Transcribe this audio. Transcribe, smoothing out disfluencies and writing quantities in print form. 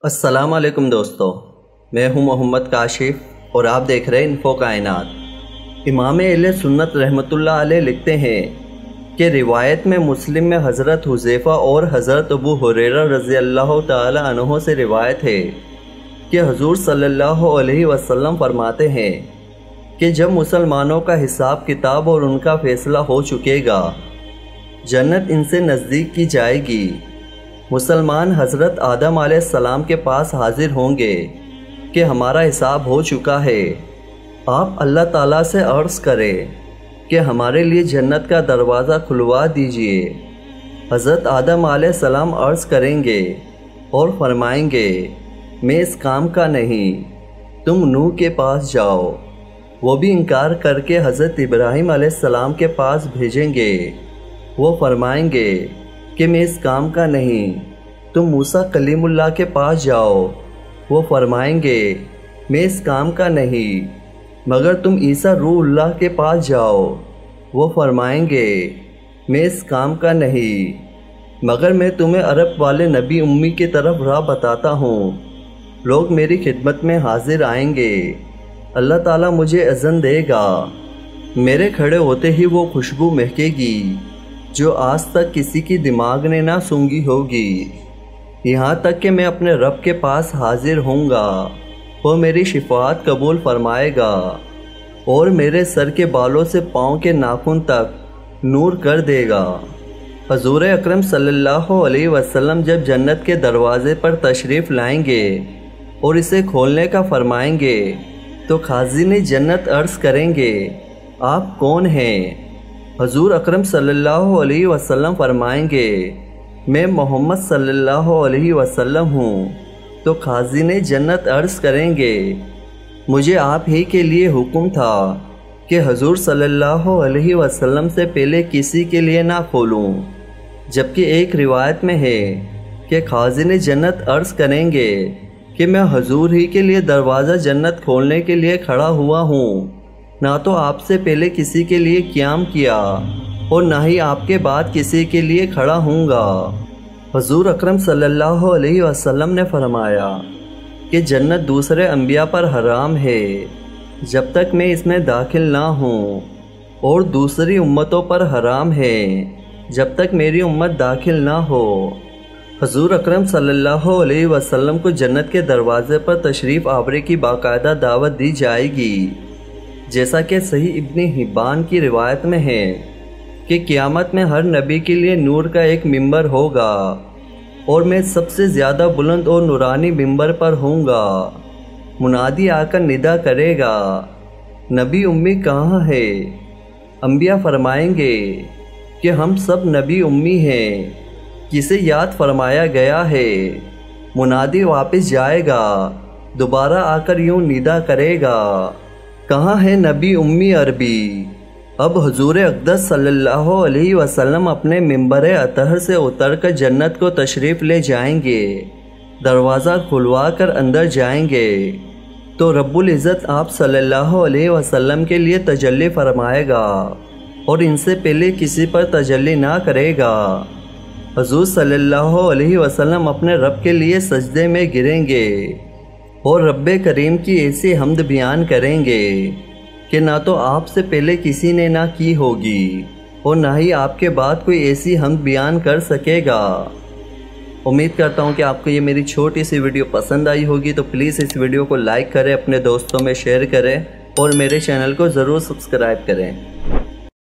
السلام علیکم دوستو، میں ہوں محمد کاشف اور آپ دیکھ رہے ہیں انفو کائنات۔ امام اہل سنت رحمۃ اللہ علیہ لکھتے ہیں کہ روایت میں مسلم میں حضرت حذیفہ اور حضرت ابو ہریرہ رضی اللہ تعالی عنہ سے روایت ہے کہ حضور صلی اللہ علیہ وسلم فرماتے ہیں کہ جب مسلمانوں کا حساب کتاب اور ان کا فیصلہ ہو چکے گا، جنت ان سے نزدیک کی جائے گی۔ مسلمان حضرت آدم علیہ السلام کے پاس حاضر ہوں گے کہ ہمارا حساب ہو چکا ہے۔ آپ اللہ تعالیٰ سے عرض کریں کہ ہمارے لیے جنت کا دروازہ کھلوا دیجئے۔ حضرت آدم علیہ السلام عرض کریں گے اور فرمائیں گے، میں اس کام کا نہیں، تم نوح کے پاس جاؤ۔ وہ بھی انکار کر کے حضرت ابراہیم علیہ السلام کے پاس بھیجیں گے۔ وہ فرمائیں گے کہ میں اس کام کا نہیں، تم موسیٰ کلیم اللہ کے پاس جاؤ۔ وہ فرمائیں گے، میں اس کام کا نہیں، مگر تم عیسیٰ روح اللہ کے پاس جاؤ۔ وہ فرمائیں گے، میں اس کام کا نہیں، مگر میں تمہیں عرب والے نبی امی کی طرف راہ بتاتا ہوں۔ لوگ میری خدمت میں حاضر آئیں گے، اللہ تعالیٰ مجھے اذن دے گا، میرے کھڑے ہوتے ہی وہ خوشبو مہکے گی جو آج تک کسی کی دماغ نے نہ سونگھی ہوگی، یہاں تک کہ میں اپنے رب کے پاس حاضر ہوں گا۔ وہ میری شفاعت قبول فرمائے گا اور میرے سر کے بالوں سے پاؤں کے ناخن تک نور کر دے گا۔ حضور اکرم صلی اللہ علیہ وسلم جب جنت کے دروازے پر تشریف لائیں گے اور اسے کھولنے کا فرمائیں گے تو خازن جنت عرض کریں گے، آپ کون ہیں؟ حضور اکرم صلی اللہ علیہ وسلم فرمائیں گے، میں محمد صلی اللہ علیہ وسلم ہوں۔ تو خازن جنت عرض کریں گے، مجھے آپ ہی کے لیے حکم تھا کہ حضور صلی اللہ علیہ وسلم سے پہلے کسی کے لیے نہ کھولوں۔ جبکہ ایک روایت میں ہے کہ خازن جنت عرض کریں گے کہ میں حضور ہی کے لیے دروازہ جنت کھولنے کے لیے کھڑا ہوا ہوں، نہ تو آپ سے پہلے کسی کے لیے قیام کیا اور نہ ہی آپ کے بعد کسی کے لیے کھڑا ہوں گا۔ حضور اکرم صلی اللہ علیہ وسلم نے فرمایا کہ جنت دوسرے انبیاء پر حرام ہے جب تک میں اس میں داخل نہ ہوں، اور دوسری امتوں پر حرام ہے جب تک میری امت داخل نہ ہو۔ حضور اکرم صلی اللہ علیہ وسلم کو جنت کے دروازے پر تشریف آوری کی باقاعدہ دعوت دی جائے گی، جیسا کہ صحیح ابن حبان کی روایت میں ہے کہ قیامت میں ہر نبی کے لیے نور کا ایک ممبر ہوگا اور میں سب سے زیادہ بلند اور نورانی ممبر پر ہوں گا۔ منادی آ کر ندا کرے گا، نبی امی کہاں ہے؟ انبیاء فرمائیں گے کہ ہم سب نبی امی ہیں، کسے یاد فرمایا گیا ہے؟ منادی واپس جائے گا، دوبارہ آ کر یوں ندا کرے گا، کہاں ہے نبی امی عربی؟ اب حضور اقدس صلی اللہ علیہ وسلم اپنے ممبر اطہر سے اتر کر جنت کو تشریف لے جائیں گے، دروازہ کھلوا کر اندر جائیں گے تو رب العزت آپ صلی اللہ علیہ وسلم کے لیے تجلی فرمائے گا اور ان سے پہلے کسی پر تجلی نہ کرے گا۔ حضور صلی اللہ علیہ وسلم اپنے رب کے لیے سجدے میں گریں گے اور رب کریم کی ایسی حمد بیان کریں گے کہ نہ تو آپ سے پہلے کسی نے نہ کی ہوگی اور نہ ہی آپ کے بعد کوئی ایسی حمد بیان کر سکے گا۔ امید کرتا ہوں کہ آپ کو یہ میری چھوٹی سی ویڈیو پسند آئی ہوگی، تو پلیز اس ویڈیو کو لائک کریں، اپنے دوستوں میں شیئر کریں اور میرے چینل کو ضرور سبسکرائب کریں۔